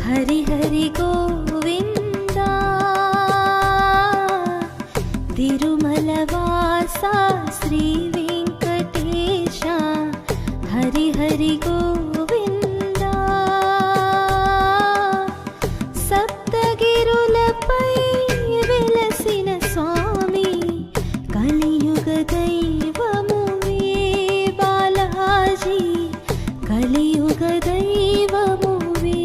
హరి హరి గోవిందా తిరుమల వాస శ్రీ వెంకటేశ హరి హరి గోవిందా సప్తగిరులపై వెలసిన స్వామి కలియుగ దైవమువే బాలాజీ కలియుగ దైవమువే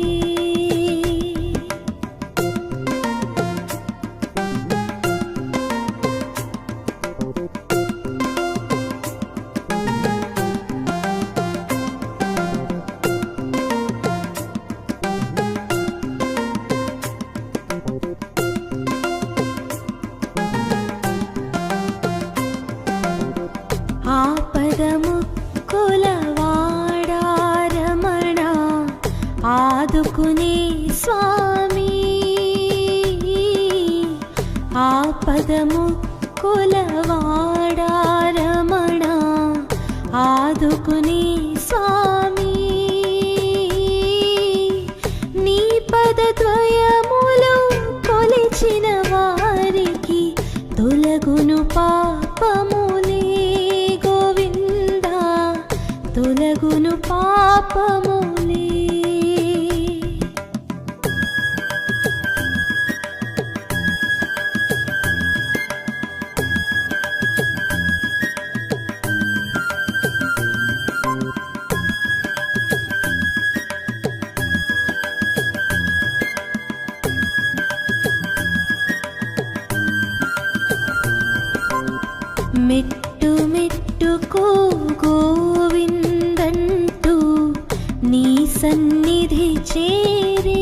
ఆపదముక్కులవాడారమణ ఆదుకునే స్వామి ఆపదముక్కులవాడారమణ ఆదుకునే స్వామి నీ పదద్వయములు కొలిచిన వారికి తొలగును పాపములే గోవిందా తొలగును పాపములే మెట్టు మెట్టుకు గోవిందంటూ నీ సన్నిధి చేరే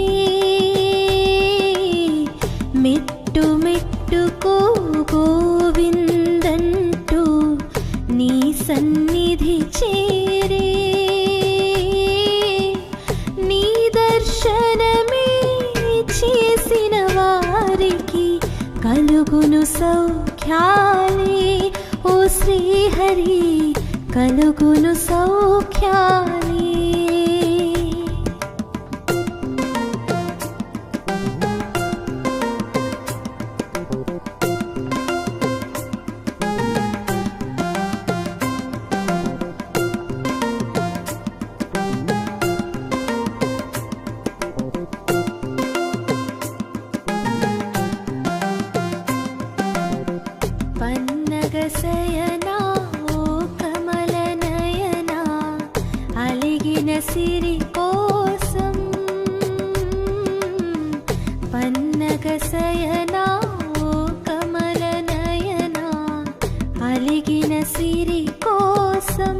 మెట్టు మెట్టుకు గోవిందంటూ నీ సన్నిధి చేరే నీ దర్శనమే చేసిన వారికి కలుగును సౌఖ్యాలే ఓ శ్రీహరి కలుగును సౌఖ్యాలే పన్నగశయనా ఓ కమలనయనా అలిగిన సిరి కోసం పన్నగశయనా ఓ కమలనయనా అలిగిన సిరి కోసం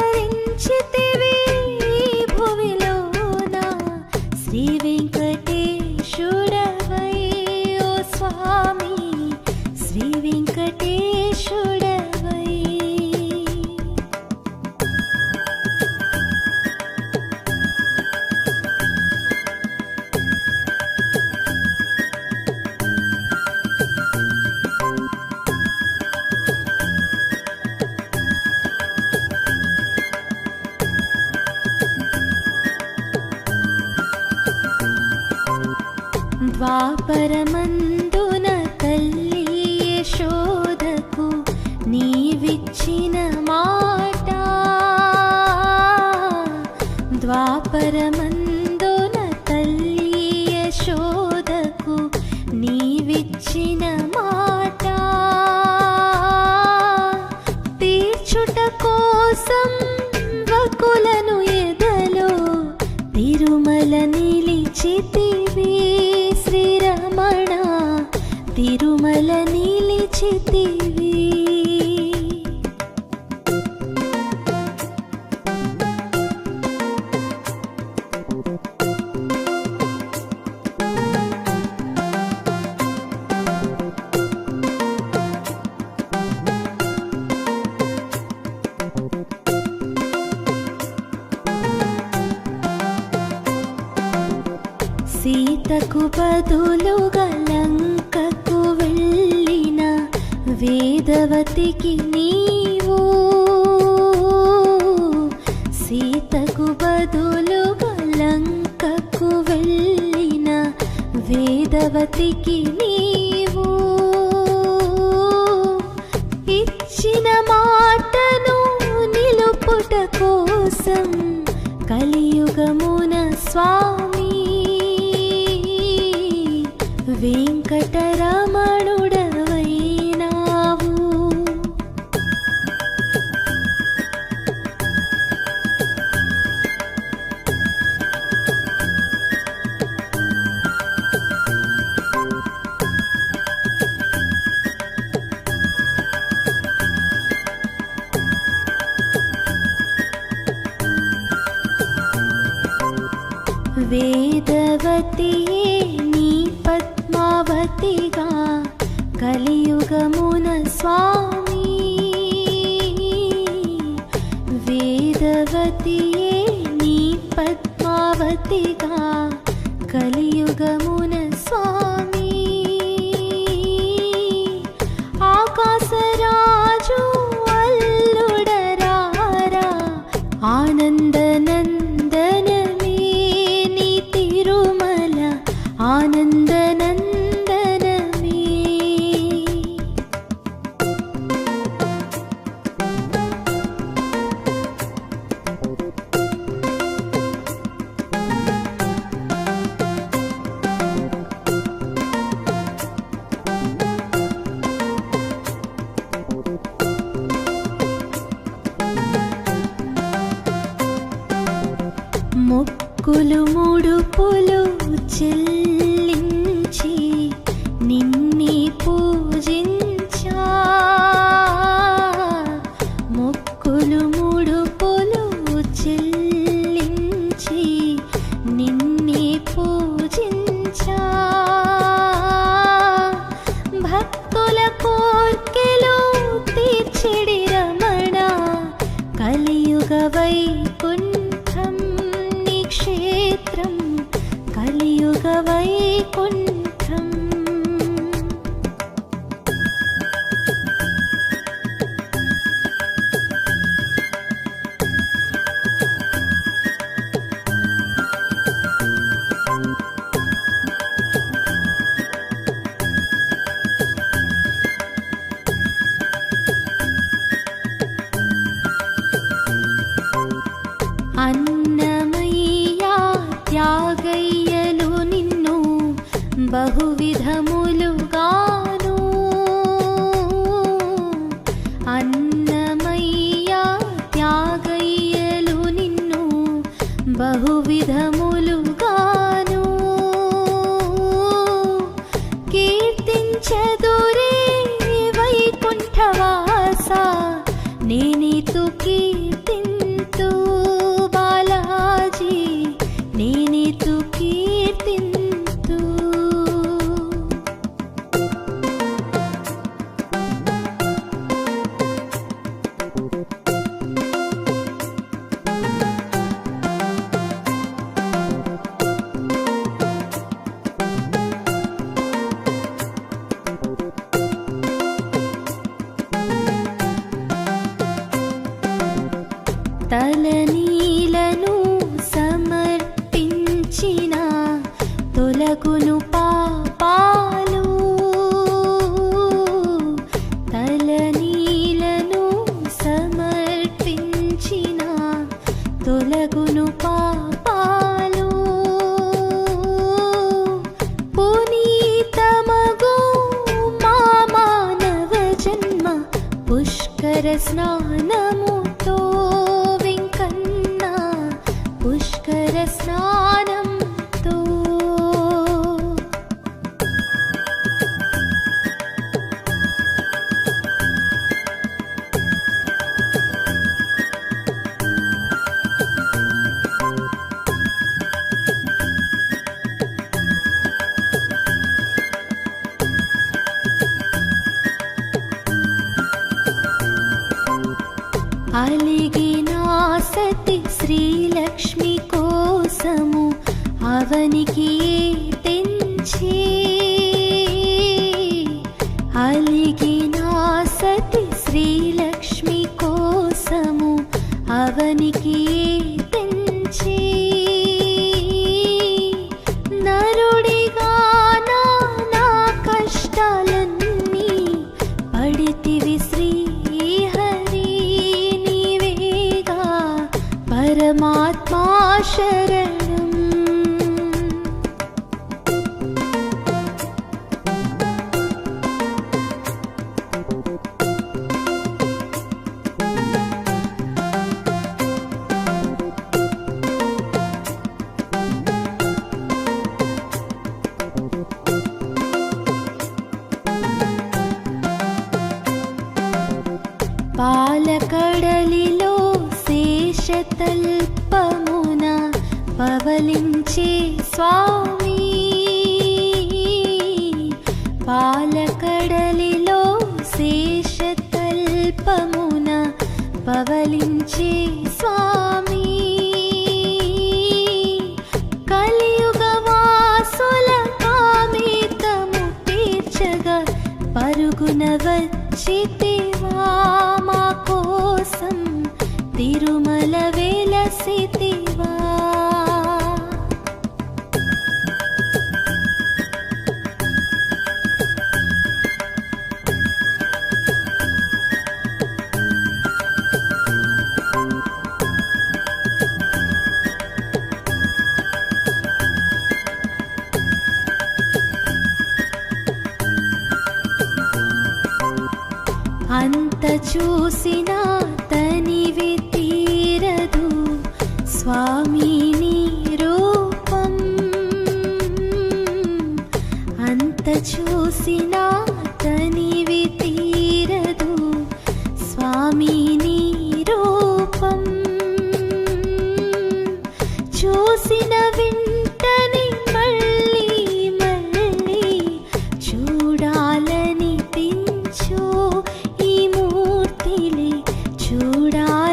అవతరించితివి భువిలోన శ్రీ వెంకటేశుడవై స్వామి శ్రీ వెంకటేశుడవై ద్వాపరమందున తల్లి యశోదకు నీవిచ్చిన మాట ద్వాపరమందున తల్లి యశోదకు నీవిచ్చిన మాట తీర్చుట కోసం వకులను ఎదలో తిరుమల నిలిచితివి శ్రీరమణ తిరుమల నిలిచితివి సీతకు బదులుగా లంకకు వెళ్ళిన వేదవతికి నీవు సీతకు బదులుగా లంకకు వెళ్ళిన వేదవతికి నీవు ఇచ్చిన మాటను నిలుపుట కోసం కలియుగమున స్వామి వెంకటరమణుడవైనావు. వేదవతియే నీ పద్మావతిగా కలియుగమున స్వామి వేదవతియే నీ పద్మావతిగా కలియుగమున స్వామి ఆకాశరాజు అల్లుడరారా ఆనందనందనమే నీ తిరుమల ఆనందనందనమే. మొక్కులు ముడుపులు చెల్లించి నిన్నే పూజించా మొక్కులు ముడుపులు చెల్లించి నిన్నే పూజించా భక్తుల కోర్కెలు తీర్చిడి రమణ కలియుగ వైకుంఠం క్షేత్రం కలియుగ వైకుంఠం. అన్నమయ్యా త్యాగయ్యలు నిన్ను బహువిధములుగాను అన్నమయ్యా త్యాగయ్యలు నిన్ను బహువిధములుగాను కీర్తించదురే వైకుంఠవాస నేనితు కీర్తింతు బాలాజీ నేనితు కీర్తింతు. తలనీలను సమర్పించిన తొలగును పాపాలు తలనీలను సమర్పించిన తొలగును పాపాలు పునీతమగు మా మానవ జన్మ పుష్కర స్నానముతో పుష్కర స్నానంతో అలిగినా సతి శ్రీలక్ష్మి కోసము అవనికి తెంచి అలిగినా సతి శ్రీలక్ష్మి కోసము అవనికి శేషతల్పమున పవలించే స్వామి, పాలకడలిలో శేషతల్పమున పవలించే స్వామి, కలియుగవాసుల కామితము తీర్చగా పరుగున వచ్చితివా మా కోసం, తిరుమల వెలసితివా. అంత చూసినా తనివి తీరదు స్వామి నీ రూపం, అంత చూసినా తనివి తీరదు స్వామి నీ రూపం, చూసిన వెంటనే మళ్ళీ మళ్ళీ చూడాలనిపించు, ఈ మూర్తిని చూడాలనిపించు.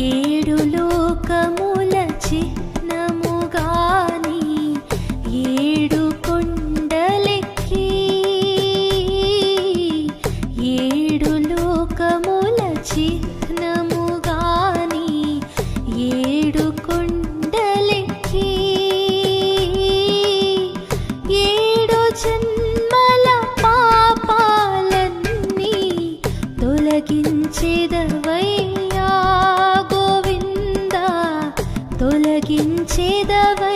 ఏడు లోకముల చిహ్నముగాని ఏడు కొండలెక్కి, ఏడు లోకముల చిహ్నముగాని ఏడు కొండలెక్కి, ఏడు జన్మల పాపాలన్నీ తొలగించెదవయ్యా గోవిందా, తొలగించెదవయ్యా.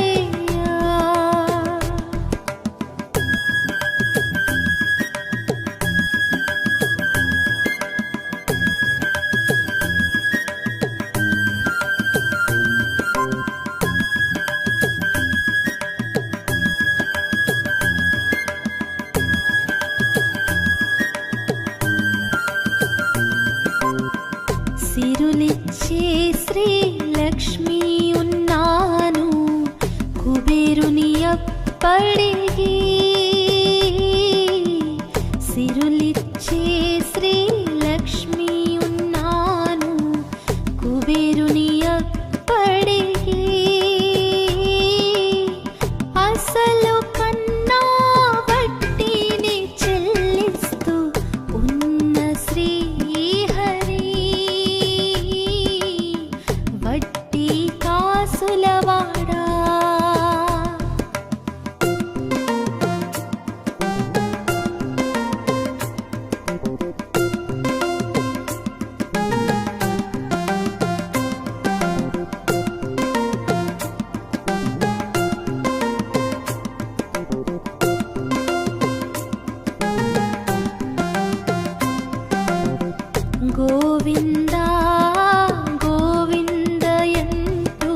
సిరులిచ్చే శ్రీలక్ష్మి ఉన్నాను కుబేరుని అప్పడిగి, సిరులిచ్చే శ్రీలక్ష్మి ఉన్నాను కుబేరుని అప్పడిగి, అసలు కన్నా వడ్డీని చెల్లిస్తూ ఉన్న శ్రీహరి, వడ్డీ కాసులవాడా. గోవిందా గోవిందయంటూ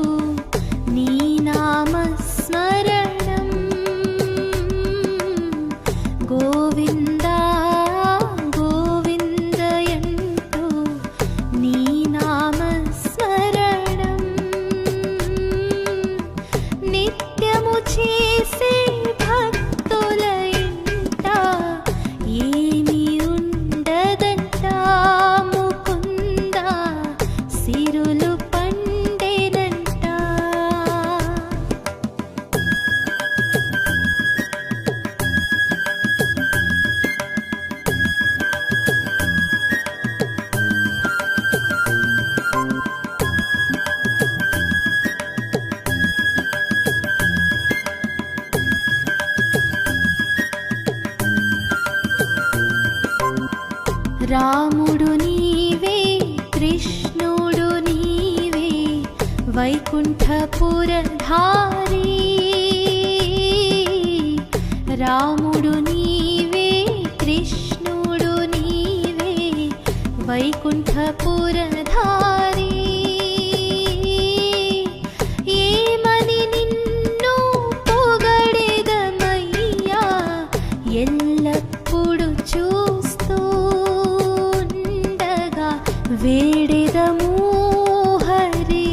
నీ నామస్మరణం, గోవిందా గోవిందయంటూ నీ నామస్మరణం, నిత్యము చేసే భక్తుల ఇంట ఏమి ఉండదంట ముకుందా, సిరులు పండేనంట. రాముడు నీవే కృష్ణుడు నీవే వైకుంఠపురధారి, రాముడు నీవే కృష్ణుడు నీవే వైకుంఠపురధారి ఏమని నిన్ను పొగడెదమయ్యా ఎల్లప్పుడు చూస్తుండగా వేడెదము హరి.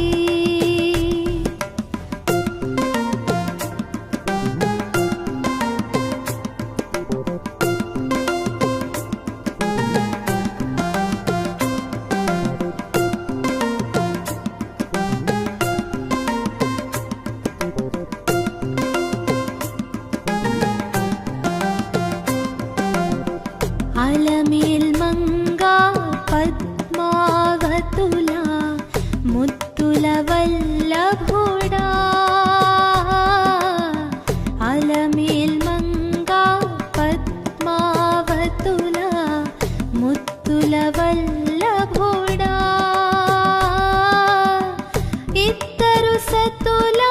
అలమేల్మంగా పద్మావతులా ముత్తుల వల్లభుడా అలమేల్మంగా పద్మావతులా ముత్తుల వల్లభుడా ఇద్దరు సతుల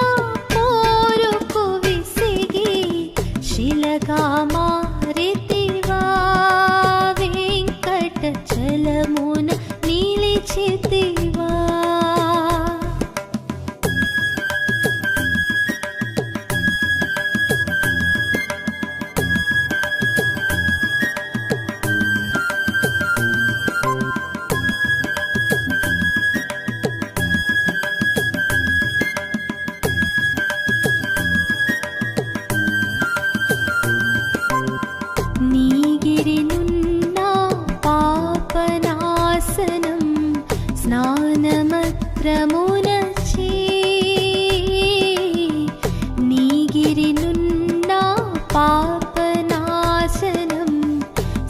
పోరుకు విసిగి శిలగా మారితివా చలమున నిలిచితివా. నీగిరినున్న పాపనాశనం స్నానమత్రమునచే నీగిరినున్న పాపనాశనం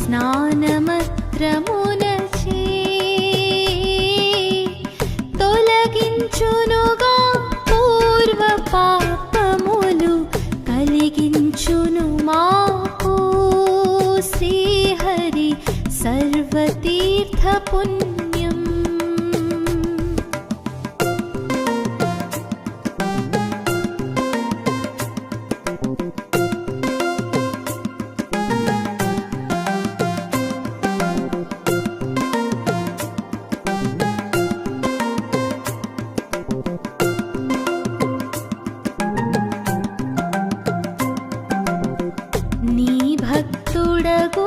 స్నానమత్రమునచే తొలగించునుగా పూర్వ పాపములు కలిగించును మాకు శ్రీహరి సర్వతీర్థ పుణ్యం. నీ భక్తుడగు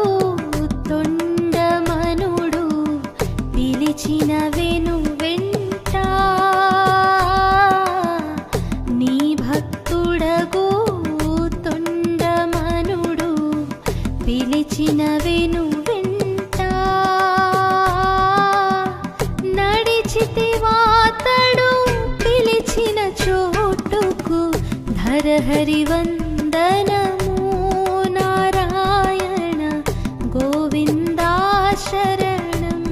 తొండమనుడు పిలిచిన వెను వెంట నీ భక్తుడగు తొండమనుడు పిలిచిన వెను వెంట నడిచితివాతడు పిలిచిన చోటుకు ధరహరి వందనము నారాయణ గోవిందా శరణం.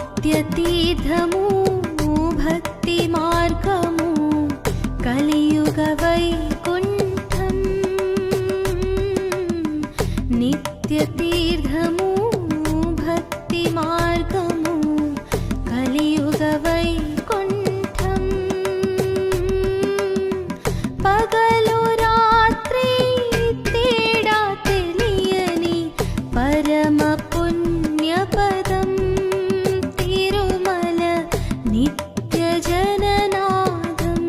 నిత్యతీర్థము భక్తి మార్గము కలియుగ వైకుంఠం నిత్యతీర్థము భక్తి మార్గము కలియుగ వైకుంఠం పగలు రాత్రి తేడా తెలియని పరమ పుణ్యపదం తిరుమల నిత్య జననాదం.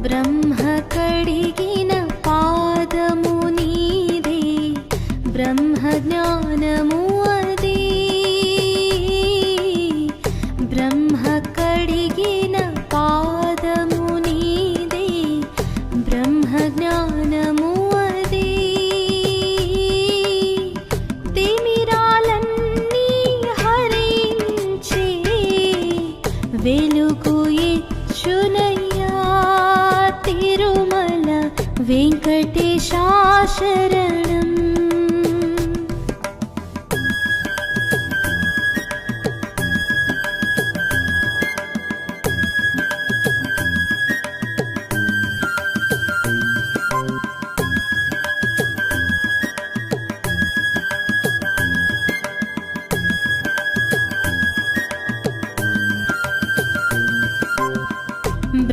బ్రహ్మ కడిగిన పాదము నీదే బ్రహ్మ జ్ఞానము అదే బ్రహ్మ కడిగిన పాదము నీదే బ్రహ్మ జ్ఞాన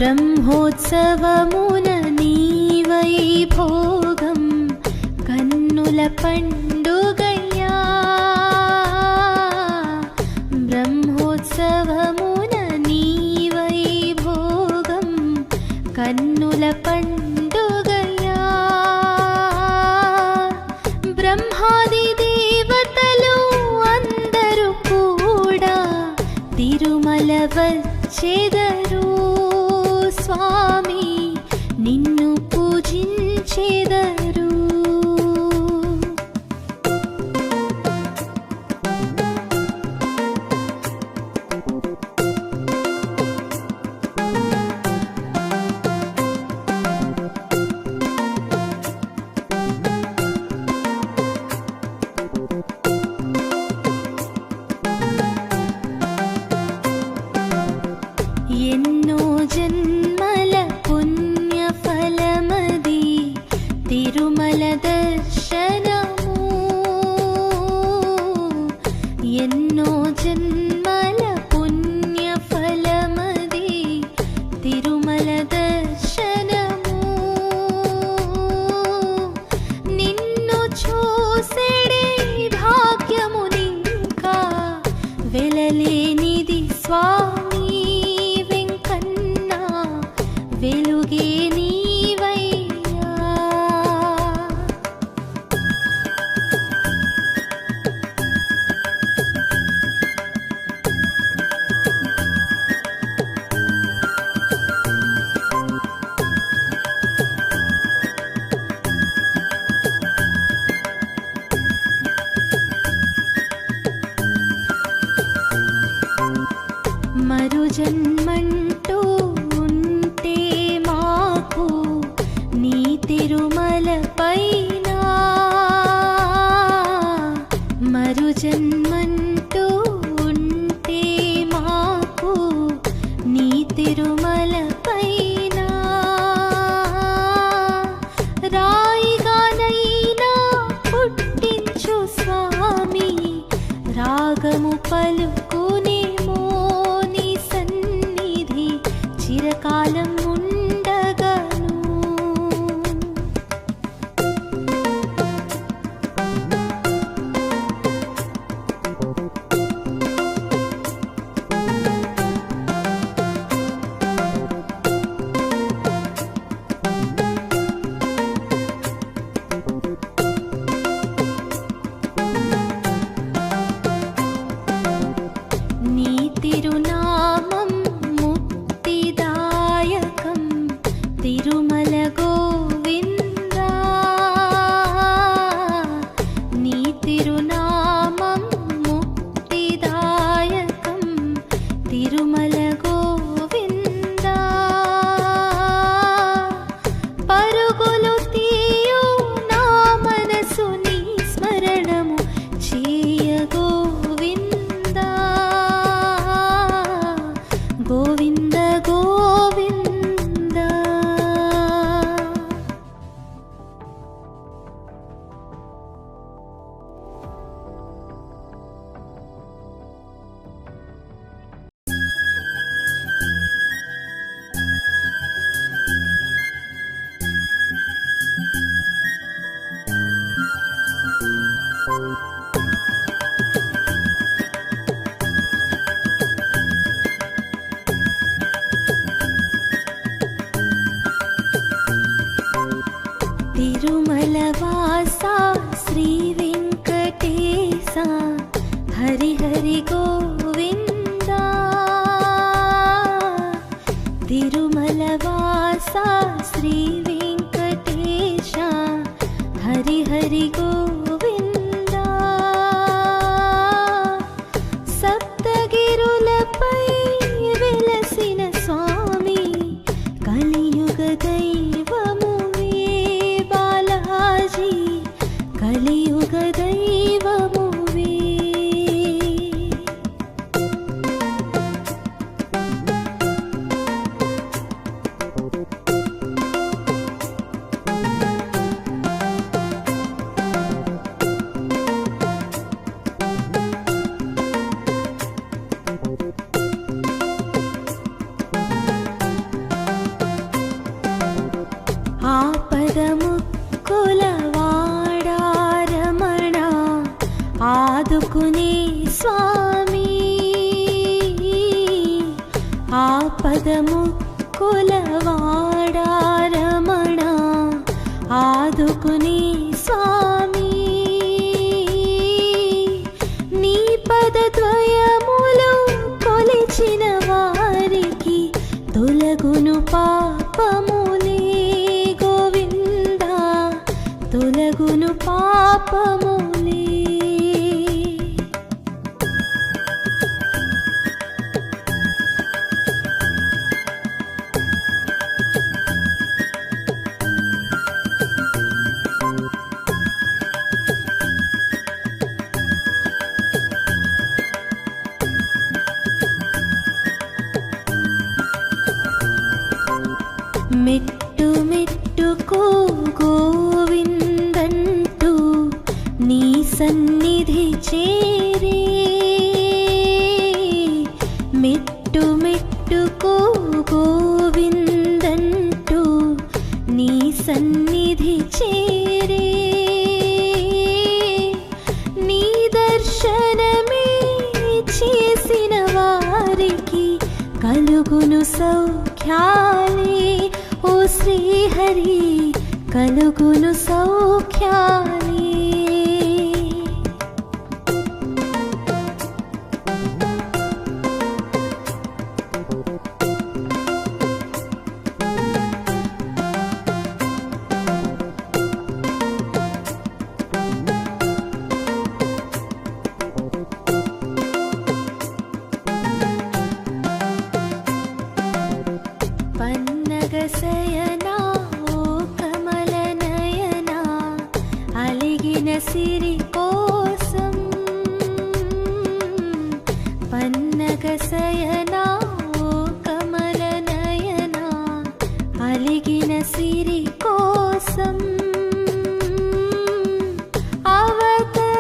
బ్రహ్మోత్సవమున నీవై భోగం కన్నుల పండుగయ్యా బ్రహ్మోత్సవమున నీవై భోగం కన్నుల పండుగయ్యా బ్రహ్మాది దేవతలు అందరూ కూడా తిరుమల వచ్చెదరు స్వామి నిన్ను పూజించెదరు ఎన్నో జన్మల పుణ్యఫలమది తిరుమల దర్శనము ఎన్నో జన్మల పుణ్యఫలమది తిరుమల దర్శనము నిన్ను చూసెడే భాగ్యమునింకా వెలలేనిది స్వామి వెలుగే నీవయ్యా మరు జన్మంటూ ఉంటే మాకు నీ తిరుమల పైన మరు జన్మంటూ ఉంటే మాకు నీ తిరుమల పైన రాయిగానైనా పుట్టించు స్వామి రాగము పలుకునేమో నీ సన్నిధి చిరకాలం ఉండగను నీ తిరునామం ముక్తిదాయకం తిరుమల గోవిందా నీ తిరునామం ముక్తిదాయకం తిరుమల గోవిందా పరుగులు తీయు నా మనసు నీ స్మరణము చేయ గోవిందా గోవింద గోవింద తిరుమల వాసా శ్రీ వెంకటేశ హరి హరి గోవిందా తిరుమల వాసా శ్రీ వెంకటేశ హరి హరి గోవిందా సప్తగిరులపై వెలసిన స్వామి కలియుగ దైవమువే బాలాజీ కలియుగ దైవమువే ఆదుకునే స్వామి ఆపదముక్కులవాడా రమణ ఆదుకునే స్వామి నీ పదద్వయములు కొలిచిన వారికి తొలగును పాపములే గోవిందా తొలగును పాపములే మెట్టు మెట్టుకు గోవిందంటూ నీ సన్నిధి చేరే మెట్టు మెట్టుకు గోవిందంటూ నీ సన్నిధి చేరే నీ దర్శనమే చేసిన వారికి కలుగును సౌఖ్యాలే ఓ శ్రీహరి కలుగును సౌఖ్యాలే పన్నగశయనా ఓ కమలనయనా అలిగిన సిరి కోసం పన్నగశయనా ఓ కమలనయనా అలిగిన సిరి కోసం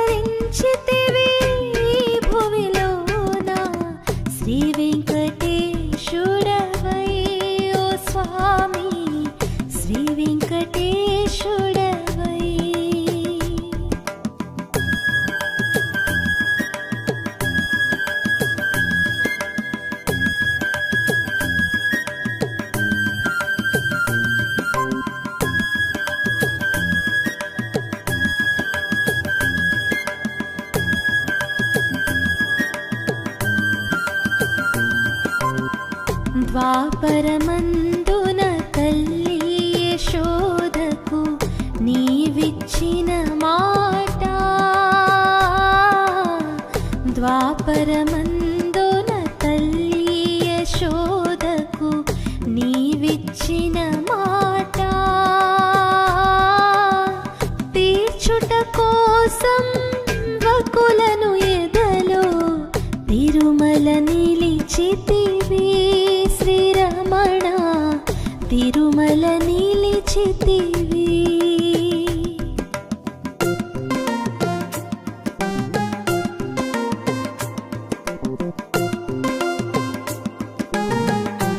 అవతరించితివి భువిలోన శ్రీ వెంకటేశుడవై ఓ స్వామి శ్రీ వెంకటేశుడవై ద్వాపరమందున తల్లి యశోదకు నీవిచ్చిన మాట ద్వాపరమందున తల్లి యశోదకు నీవిచ్చిన మాట తీర్చుట కోసం వకులను ఎదలో తిరుమల నిలిచితి